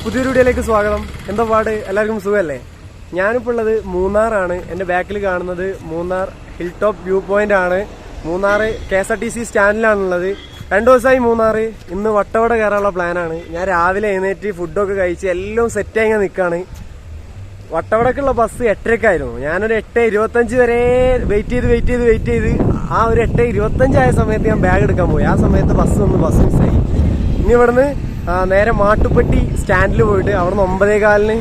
പുതിയൊരു വീഡിയോയിലേക്ക് സ്വാഗതം. എന്താ പാട്, എല്ലാവർക്കും സുഖമല്ലേ? ഞാനിപ്പോൾ ഉള്ളത് മൂന്നാറാണ്. എൻ്റെ ബാക്കിൽ കാണുന്നത് Munnar hill top view point ആണ്. മൂന്നാർ KSRTC സ്റ്റാൻഡിലാണുള്ളത്. 2 ദിവസമായി മൂന്നാർ. ഇന്ന് വട്ടവട കയറാനുള്ള പ്ലാനാണ്. ഞാൻ രാവിലെ എഴുന്നേറ്റ് ഫുഡൊക്കെ കഴിച്ച് എല്ലാം സെറ്റായി ഇങ്ങനെ നിൽക്കുകയാണ്. വട്ടവടക്കുള്ള ബസ് 8:30-ക്കായിരുന്നു. ഞാനൊരു 8:25 വരെ വെയിറ്റ് ചെയ്ത് ആ ഒരു 8:25 ആയ സമയത്ത് ഞാൻ ബാഗ് എടുക്കാൻ പോയി. ആ സമയത്ത് ബസ് മിസ്സായി. ഇനി ഇവിടുന്ന് നേരെ മാട്ടുപ്പെട്ടി സ്റ്റാൻഡിൽ പോയിട്ട് അവിടുന്ന് 9:15-ന്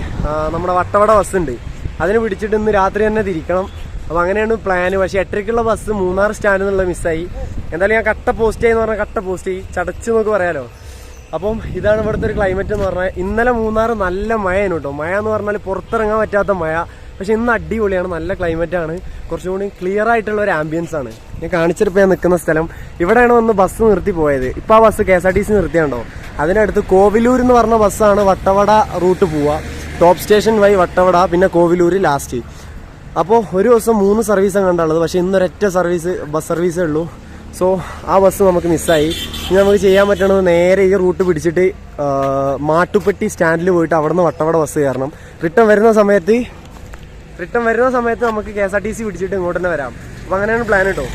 നമ്മുടെ വട്ടവട ബസ് ഉണ്ട്. അതിന് പിടിച്ചിട്ട് ഇന്ന് രാത്രി തന്നെ തിരിക്കണം. അപ്പോൾ അങ്ങനെയാണ് പ്ലാന്. പക്ഷേ 8:30-ക്കുള്ള ബസ് മൂന്നാർ സ്റ്റാൻഡിൽ നിന്നുള്ള മിസ്സായി. എന്തായാലും ഞാൻ കട്ട പോസ്റ്റ് എന്ന് പറഞ്ഞാൽ കട്ട പോസ്റ്റ് ചടച്ച് നമുക്ക് പറയാലോ. അപ്പം ഇതാണ് ഇവിടുത്തെ ഒരു ക്ലൈമറ്റ് എന്ന് പറഞ്ഞാൽ. ഇന്നലെ മൂന്നാർ നല്ല മഴയാണ് കേട്ടോ. മഴ എന്ന് പറഞ്ഞാൽ പുറത്തിറങ്ങാൻ പറ്റാത്ത മഴ. പക്ഷെ ഇന്ന് അടിപൊളിയാണ്, നല്ല ക്ലൈമറ്റാണ്, കുറച്ചും കൂടി ക്ലിയർ ആയിട്ടുള്ള ഒരു ആംബിയൻസ് ആണ്. ഞാൻ കാണിച്ചിട്ട് ഞാൻ നിൽക്കുന്ന സ്ഥലം ഇവിടെയാണ് വന്ന് ബസ് നിർത്തി പോയത്. ഇപ്പോൾ ആ ബസ് KSRTC നിർത്തിയാണ്ടോ. അതിനടുത്ത് കോവിലൂർ എന്ന് പറഞ്ഞ ബസ്സാണ് വട്ടവട റൂട്ട് പോവുക. ടോപ്പ് സ്റ്റേഷൻ വഴി വട്ടവട, പിന്നെ കോവിലൂർ ലാസ്റ്റ്. അപ്പോൾ ഒരു ദിവസം 3 സർവീസാണ് കണ്ടുള്ളത്. പക്ഷേ ഇന്നൊരൊറ്റ ബസ് സർവീസേ ഉള്ളൂ. സോ ആ ബസ് നമുക്ക് മിസ്സായി. ഇനി നമുക്ക് ചെയ്യാൻ പറ്റണത് നേരെ ഈ റൂട്ട് പിടിച്ചിട്ട് മാട്ടുപ്പെട്ടി സ്റ്റാൻഡിൽ പോയിട്ട് അവിടെ നിന്ന് വട്ടവട ബസ് കയറണം. റിട്ടേൺ വരുന്ന സമയത്ത് നമുക്ക് KSRTC പിടിച്ചിട്ട് ഇങ്ങോട്ട് തന്നെ വരാം. അപ്പോൾ അങ്ങനെയാണ് പ്ലാൻ കേട്ടോ.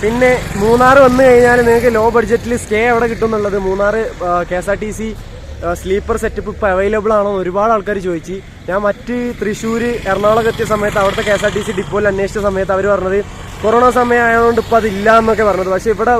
പിന്നെ മൂന്നാർ വന്നു കഴിഞ്ഞാൽ നിങ്ങൾക്ക് ലോ ബഡ്ജറ്റിൽ സ്റ്റേ എവിടെ കിട്ടും എന്നുള്ളത്. മൂന്നാർ KSRTC സ്ലീപ്പർ സെറ്റപ്പ് ഇപ്പോൾ അവൈലബിൾ ആണോ ഒരുപാട് ആൾക്കാർ ചോദിച്ചു. ഞാൻ മറ്റ് തൃശ്ശൂർ, എറണാകുളം എത്തിയ സമയത്ത് അവിടുത്തെ KSRTC ഡിപ്പോയിൽ അന്വേഷിച്ച സമയത്ത് അവർ പറഞ്ഞത് കൊറോണ സമയം ആയതുകൊണ്ട് ഇപ്പോൾ അതില്ല എന്നൊക്കെ പറഞ്ഞത്. പക്ഷേ ഇവിടെ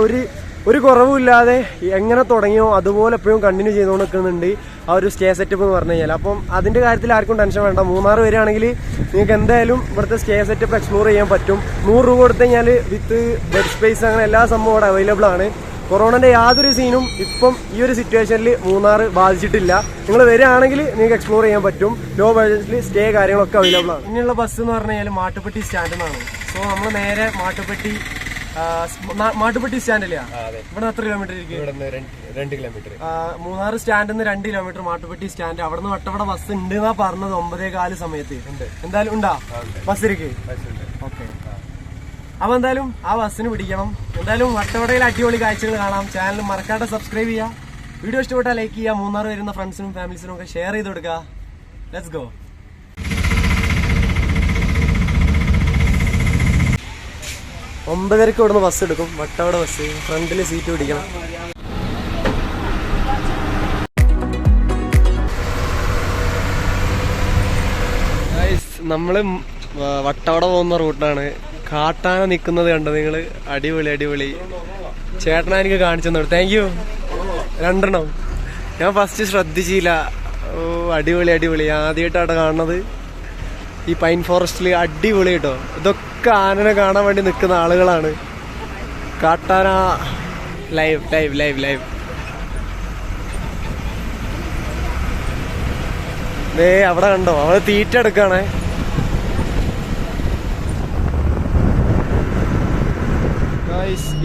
ഒരു കുറവുമില്ലാതെ എങ്ങനെ തുടങ്ങിയോ അതുപോലെ എപ്പോഴും കണ്ടിന്യൂ ചെയ്തുകൊണ്ട് നിൽക്കുന്നുണ്ട് ആ ഒരു സ്റ്റേ സെറ്റപ്പ് എന്ന് പറഞ്ഞു കഴിഞ്ഞാൽ. അപ്പം അതിൻ്റെ കാര്യത്തിൽ ആർക്കും ടെൻഷൻ വേണ്ട. മൂന്നാർ വരികയാണെങ്കിൽ നിങ്ങൾക്ക് എന്തായാലും ഇവിടുത്തെ സ്റ്റേ സെറ്റപ്പ് എക്സ്പ്ലോർ ചെയ്യാൻ പറ്റും. 100 രൂപ കൊടുത്തു കഴിഞ്ഞാൽ വിത്ത് ബെഡ് സ്പേസ് അങ്ങനെ എല്ലാ സംഭവം അവിടെ അവൈലബിൾ ആണ്. കൊറോണൻ്റെ യാതൊരു സീനും ഇപ്പം ഈ ഒരു സിറ്റുവേഷനിൽ മൂന്നാർ ബാധിച്ചിട്ടില്ല. നിങ്ങൾ വരികയാണെങ്കിൽ നിങ്ങൾക്ക് എക്സ്പ്ലോർ ചെയ്യാൻ പറ്റും. ലോ ബഡ്ജറ്റിൽ സ്റ്റേ കാര്യങ്ങളൊക്കെ അവൈലബിൾ ആണ്. ഇനിയുള്ള ബസ് എന്ന് പറഞ്ഞു കഴിഞ്ഞാൽ മാട്ടുപ്പെട്ടി സ്റ്റാൻഡിൽ നിന്നാണ്. സോ നമ്മൾ നേരെ മാട്ടുപ്പെട്ടി സ്റ്റാൻഡില്ല. ഇവിടെ എത്ര കിലോമീറ്റർ ഇരിക്കും? 2 കിലോമീറ്റർ. മൂന്നാർ സ്റ്റാൻഡിൽ നിന്ന് 2 കിലോമീറ്റർ മാട്ടുപ്പെട്ടി സ്റ്റാൻഡ്. അവിടെ നിന്ന് വട്ടവട ബസ് ഉണ്ട് എന്നാ പറഞ്ഞത് 9:15 സമയത്ത്. എന്തായാലും ഉണ്ടാ ബസ് ഇരിക്കും. ഓക്കെ, അപ്പൊ എന്തായാലും ആ ബസ്സിന് പിടിക്കണം. എന്തായാലും വട്ടവടയിൽ അടിപൊളി കാഴ്ചകൾ കാണാം. ചാനൽ മറക്കാതെ സബ്സ്ക്രൈബ് ചെയ്യുക. വീഡിയോ ഇഷ്ടപ്പെട്ടാൽ ലൈക്ക് ചെയ്യുക. മൂന്നാർ വരുന്ന ഫ്രണ്ട്സിനും ഫാമിലീസിനും ഒക്കെ ഷെയർ ചെയ്ത് കൊടുക്കുക. Let's go. 9:30-ക്ക് ഇവിടുന്ന് ബസ് എടുക്കും. വട്ടവട ബസ്. ഫ്രണ്ടിൽ സീറ്റ് പിടിക്കണം. നമ്മള് വട്ടവട പോകുന്ന റൂട്ടാണ്. കാട്ടാന നിൽക്കുന്നത് കണ്ടോ നിങ്ങൾ? അടിപൊളി. ചേട്ടനാ എനിക്ക് കാണിച്ചു തന്നു. Thank you. 2 ഞാൻ ഫസ്റ്റ് ശ്രദ്ധിച്ചില്ല. ഓ അടിപൊളി. ആദ്യമായിട്ടാണ് കാണുന്നത് ഈ പൈൻ ഫോറസ്റ്റിൽ. അടിപൊളി കേട്ടോ. ഇതൊക്കെ ആനനെ കാണാൻ വേണ്ടി നിൽക്കുന്ന ആളുകളാണ്. കാട്ടാന ലൈവ്. അവിടെ കണ്ടോ, അവള് തീറ്റ എടുക്കാണേ.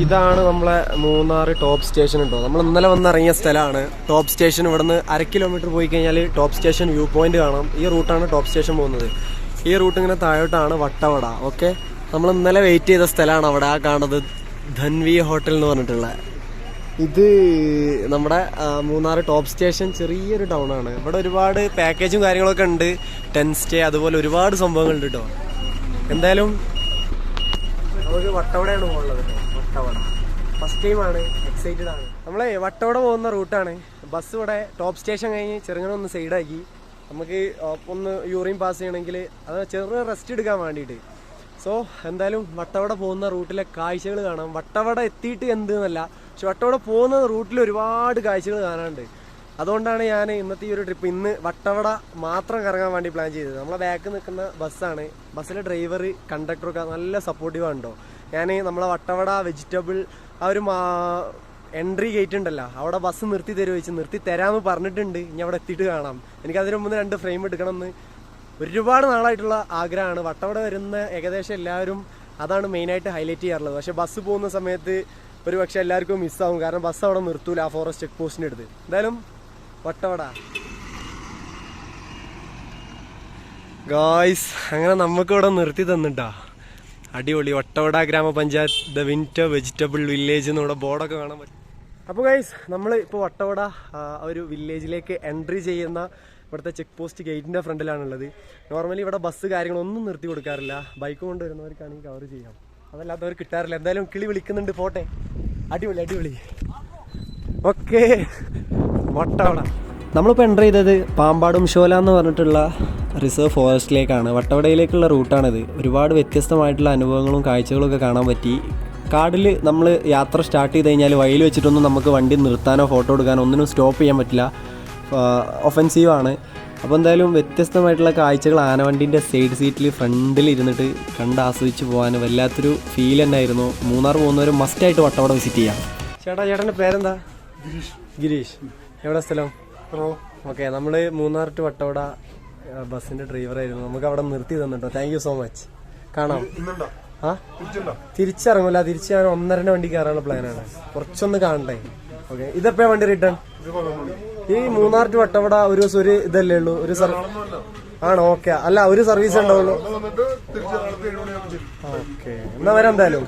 ഇതാണ് നമ്മളെ മൂന്നാർ ടോപ്പ് സ്റ്റേഷൻ കേട്ടോ. നമ്മൾ ഇന്നലെ വന്നിറങ്ങിയ സ്ഥലമാണ് ടോപ്പ് സ്റ്റേഷൻ. ഇവിടുന്ന് 1/2 കിലോമീറ്റർ പോയി കഴിഞ്ഞാൽ ടോപ്പ് സ്റ്റേഷൻ വ്യൂ പോയിന്റ് കാണാം. ഈ റൂട്ടാണ് ടോപ്പ് സ്റ്റേഷൻ പോകുന്നത്. ഈ റൂട്ട് ഇങ്ങനെ താഴോട്ടാണ് വട്ടവട. ഓക്കെ, നമ്മൾ ഇന്നലെ വെയിറ്റ് ചെയ്ത സ്ഥലമാണ് അവിടെ ആ കാണുന്നത്, ധൻവി ഹോട്ടൽ എന്ന് പറഞ്ഞിട്ടുള്ള. ഇത് നമ്മുടെ മൂന്നാർ ടോപ്പ് സ്റ്റേഷൻ ചെറിയൊരു ടൗൺ ആണ്. ഇവിടെ ഒരുപാട് പാക്കേജും കാര്യങ്ങളൊക്കെ ഉണ്ട്. 10 സ്റ്റേ അതുപോലെ ഒരുപാട് സംഭവങ്ങളുണ്ട് കേട്ടോ. എന്തായാലും നമുക്ക് വട്ടവടയാണ് പോകുന്നത്. വട്ടവട ഫസ്റ്റ് ടൈമാണ്, എക്സൈറ്റഡ് ആണ്. നമ്മളെ വട്ടവട പോകുന്ന റൂട്ടാണ്. ബസ് ഇവിടെ ടോപ്പ് സ്റ്റേഷൻ കഴിഞ്ഞ് ചെറുങ്ങനെ ഒന്ന് സൈഡാക്കി നമുക്ക് ഒന്ന് യൂറിൻ പാസ് ചെയ്യണമെങ്കിൽ അത് ചെറിയ റെസ്റ്റ് എടുക്കാൻ വേണ്ടിയിട്ട്. സോ എന്തായാലും വട്ടവട പോകുന്ന റൂട്ടിലെ കാഴ്ചകൾ കാണാം. വട്ടവട എത്തിയിട്ട് എന്തെന്നല്ല, പക്ഷെ വട്ടവട പോകുന്ന റൂട്ടിൽ ഒരുപാട് കാഴ്ചകൾ കാണാനുണ്ട്. അതുകൊണ്ടാണ് ഞാൻ ഇന്നത്തെ ഈ ഒരു ട്രിപ്പ് ഇന്ന് വട്ടവട മാത്രം കറങ്ങാൻ വേണ്ടി പ്ലാൻ ചെയ്തത്. നമ്മളെ ബാക്കിൽ നിൽക്കുന്ന ബസ്സാണ്. ബസ്സിലെ ഡ്രൈവർ, കണ്ടക്ടറൊക്കെ നല്ല സപ്പോർട്ടീവ് ആണോ. ഞാൻ നമ്മളെ വട്ടവട വെജിറ്റബിൾ ആ ഒരു എൻട്രി ഗേറ്റ് ഉണ്ടല്ലോ, അവിടെ ബസ് നിർത്തി തരാമെന്ന് പറഞ്ഞിട്ടുണ്ട്. ഇനി അവിടെ എത്തിയിട്ട് കാണാം. എനിക്കതിന് മുമ്പ് 2 ഫ്രെയിം എടുക്കണമെന്ന് ഒരുപാട് നാളായിട്ടുള്ള ആഗ്രഹമാണ്. വട്ടവട വരുന്ന ഏകദേശം എല്ലാവരും അതാണ് മെയിനായിട്ട് ഹൈലൈറ്റ് ചെയ്യാറുള്ളത്. പക്ഷെ ബസ് പോകുന്ന സമയത്ത് ഒരു പക്ഷെ എല്ലാവർക്കും മിസ്സാവും. കാരണം ബസ് അവിടെ നിർത്തൂല ആ ഫോറസ്റ്റ് ചെക്ക് പോസ്റ്റിൻ്റെ അടുത്ത്. എന്തായാലും വട്ടവട ഗായ്സ് അങ്ങനെ നമുക്കിവിടെ നിർത്തി തന്നിട്ടാ. അടിപൊളി. വട്ടവട ഗ്രാമപഞ്ചായത്ത് ദ വിന്റർ വെജിറ്റബിൾ വില്ലേജ് എന്നിവിടെ ബോർഡൊക്കെ കാണാൻ പറ്റും. അപ്പോൾ ഗൈസ് നമ്മൾ ഇപ്പോൾ വട്ടവട ഒരു വില്ലേജിലേക്ക് എൻട്രി ചെയ്യുന്ന ഇവിടുത്തെ ചെക്ക് പോസ്റ്റ് ഗേറ്റിൻ്റെ ഫ്രണ്ടിലാണുള്ളത്. നോർമലി ഇവിടെ ബസ് കാര്യങ്ങളൊന്നും നിർത്തി കൊടുക്കാറില്ല. ബൈക്ക് കൊണ്ടുവരുന്നവർക്കാണെങ്കിൽ കവർ ചെയ്യാം, അതല്ലാത്തവർ കിട്ടാറില്ല. എന്തായാലും കിളി വിളിക്കുന്നുണ്ട്, പോട്ടെ. അടിപൊളി അടിപൊളി. ഓക്കെ, വട്ടവട. നമ്മളിപ്പോൾ എൻ്റർ ചെയ്തത് പാമ്പാടും ഷോല എന്ന് പറഞ്ഞിട്ടുള്ള റിസർവ് ഫോറസ്റ്റിലേക്കാണ്. വട്ടവടയിലേക്കുള്ള റൂട്ടാണിത്. ഒരുപാട് വ്യത്യസ്തമായിട്ടുള്ള അനുഭവങ്ങളും കാഴ്ചകളും ഒക്കെ കാണാൻ പറ്റി. കാടിൽ നമ്മൾ യാത്ര സ്റ്റാർട്ട് ചെയ്ത് കഴിഞ്ഞാൽ വഴിയിൽ വെച്ചിട്ടൊന്നും നമുക്ക് വണ്ടി നിർത്താനോ ഫോട്ടോ എടുക്കാനോ ഒന്നിനും സ്റ്റോപ്പ് ചെയ്യാൻ പറ്റില്ല, ഒഫൻസീവാണ്. അപ്പോൾ എന്തായാലും വ്യത്യസ്തമായിട്ടുള്ള കാഴ്ചകൾ ആനവണ്ടീൻ്റെ സൈഡ് സീറ്റിൽ ഫ്രണ്ടിൽ ഇരുന്നിട്ട് കണ്ട് ആസ്വദിച്ച് പോകാൻ വല്ലാത്തൊരു ഫീൽ തന്നെയായിരുന്നു. മൂന്നാർ പോകുന്നവർ മസ്റ്റായിട്ട് വട്ടവട വിസിറ്റ് ചെയ്യാം. ചേട്ടൻ്റെ പേരെന്താ? ഗിരീഷ്. എവിടെ സ്ഥലം? ഓക്കെ, നമ്മൾ മൂന്നാർ ടു വട്ടവട ബസ്സിൻ്റെ ഡ്രൈവറായിരുന്നു. നമുക്ക് അവിടെ നിർത്തി തന്നിട്ടോ. Thank you so much. കാണാം. ആ, തിരിച്ചിറങ്ങൂല. തിരിച്ച് ഞാൻ 1:30 വണ്ടി കയറാനുള്ള പ്ലാനാണ്. കുറച്ചൊന്ന് കാണണ്ടേ. ഓക്കെ, ഇതെപ്പോഴാണ് വണ്ടി റിട്ടേൺ? ഈ മൂന്നാർ ടു വട്ടവട ഒരു ദിവസം ഒരു ഇതല്ലേ ഉള്ളൂ? ഒരു ആണോ? ഓക്കെ, അല്ല ഒരു സർവീസ് ഉണ്ടാവുള്ളൂ. ഓക്കെ, എന്നാ വരാം എന്തായാലും.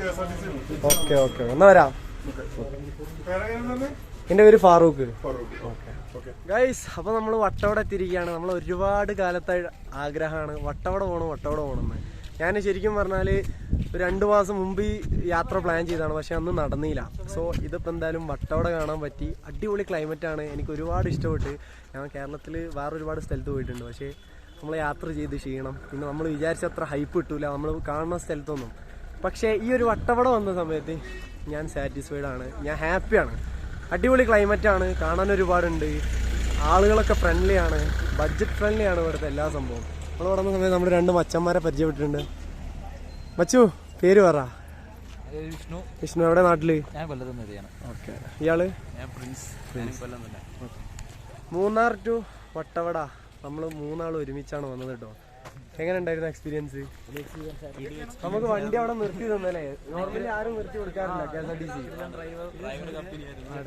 ഓക്കെ ഓക്കെ, എന്നാ വരാം. എൻ്റെ പേര് ഫാറൂഖ്. ഗൈസ്, അപ്പോൾ നമ്മൾ വട്ടവട എത്തിയിരിക്കുകയാണ്. നമ്മൾ ഒരുപാട് കാലത്തായി ആഗ്രഹമാണ് വട്ടവട പോകണമെന്ന്. ഞാൻ ശരിക്കും പറഞ്ഞാൽ ഒരു 2 മാസം മുമ്പ് ഈ യാത്ര പ്ലാൻ ചെയ്തതാണ്, പക്ഷെ അന്ന് നടന്നില്ല. സോ ഇതിപ്പോൾ എന്തായാലും വട്ടവട കാണാൻ പറ്റി. അടിപൊളി ക്ലൈമറ്റാണ്, എനിക്ക് ഒരുപാട് ഇഷ്ടപ്പെട്ട്. ഞാൻ കേരളത്തിൽ വേറെ ഒരുപാട് സ്ഥലത്ത് പോയിട്ടുണ്ട്, പക്ഷേ നമ്മൾ യാത്ര ചെയ്ത് ക്ഷീണം, പിന്നെ നമ്മൾ വിചാരിച്ചത്ര ഹൈപ്പ് കിട്ടൂല നമ്മൾ കാണുന്ന സ്ഥലത്തൊന്നും. പക്ഷേ ഈ ഒരു വട്ടവട വന്ന സമയത്ത് ഞാൻ സാറ്റിസ്ഫൈഡ് ആണ്, ഞാൻ ഹാപ്പിയാണ്. അടിപൊളി ക്ലൈമറ്റാണ്, കാണാൻ ഒരുപാടുണ്ട്, ആളുകളൊക്കെ ഫ്രണ്ട്ലി ആണ്, ബഡ്ജറ്റ് ഫ്രണ്ട്ലി ആണ് ഇവിടുത്തെ എല്ലാ സംഭവം. നമ്മൾ വന്ന സമയത്ത് നമ്മൾ 2 മച്ചന്മാരെ പരിചയപ്പെട്ടിട്ടുണ്ട്. മച്ചു, പേര് പറ. വിഷ്ണു. എവിടെ നാട്ടില്? ഓക്കെ, ഇയാള്? മൂന്നാർ ടു വട്ടവട നമ്മൾ 3 ആൾ ഒരുമിച്ചാണ് വന്നത് കേട്ടോ. എങ്ങനെ ഉണ്ടായിരുന്നു എക്സ്പീരിയൻസ്? നമുക്ക് വണ്ടി അവിടെ നിർത്തി തന്നല്ലേ? നോർമലി ആരും നിർത്തി കൊടുക്കാറില്ല KSRTC.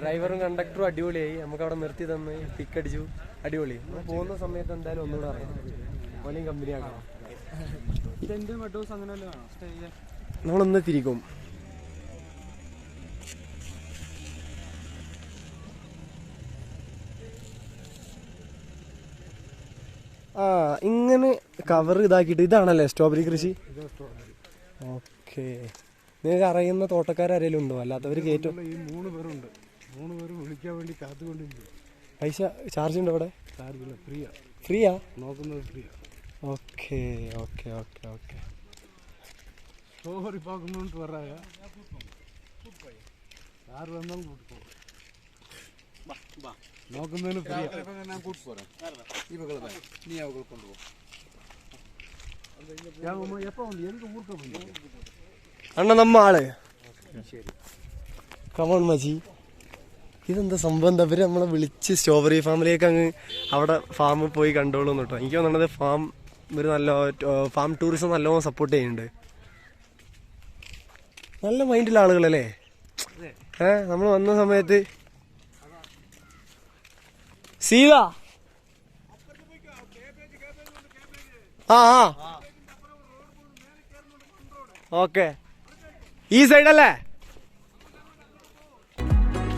ഡ്രൈവറും കണ്ടക്ടറും അടിപൊളിയായി. നമുക്ക് അവിടെ നിർത്തി തന്ന് പിക്ക് അടിച്ചു, അടിപൊളി. പോകുന്ന സമയത്ത് എന്തായാലും ഒന്നുകൂടെ അറിയാം, ഓലെയും കമ്പനി ആക്കണം. നമ്മളൊന്ന് തിരിക്കും. ആ, ഇങ്ങനെ കവർ ഇതാക്കിയിട്ട് ഇതാണല്ലേ സ്ട്രോബെറി കൃഷി? ഓക്കെ, നിങ്ങൾക്ക് അറിയുന്ന തോട്ടക്കാരെങ്കിലും ഉണ്ടോ? അല്ലാത്തവർ കയറ്റും. 3 പേരുണ്ട്. 3 പേരും വിളിക്കാൻ വേണ്ടി കാത്തുകൊണ്ടിരിക്കും. പൈസ ചാർജ് ഉണ്ടോ അവിടെ? ചാർജില്ല, ഫ്രീയാ നോക്കുന്നത് ഫ്രീയാ. Okay okay okay okay. Strawberry பார்க்கணுன்ட்டு வர்றாங்க. யார் வந்தாலும் கூப்பிட்டு போகிறோம். നോക്കുന്നതിന് ഞാൻ കൂട്ടി പോരാം. ഇവകളെ നീ അവകൾ കൊണ്ടുപോകും. എപ്പോ എനിക്ക് ഊർക്കം അണ്ണ നമ്മ ആള്. കമോൺ മജി, ഇതെന്താ സംഭവം? എന്താ ഇവര് നമ്മളെ വിളിച്ച് സ്ട്രോബെറി ഫാമിലേക്ക് അങ്ങ് അവിടെ ഫാമിൽ പോയി കണ്ടോളൂ കേട്ടോ. എനിക്ക് തോന്നുന്നത് ഫാം ഇവർ നല്ല ഫാം ടൂറിസം നല്ലോണം സപ്പോർട്ട് ചെയ്യുന്നുണ്ട്. നല്ല മൈൻഡിലുള്ള ആളുകളല്ലേ? നമ്മൾ വന്ന സമയത്ത് സീത ഓക്കെ, ഈ സൈഡല്ലേ?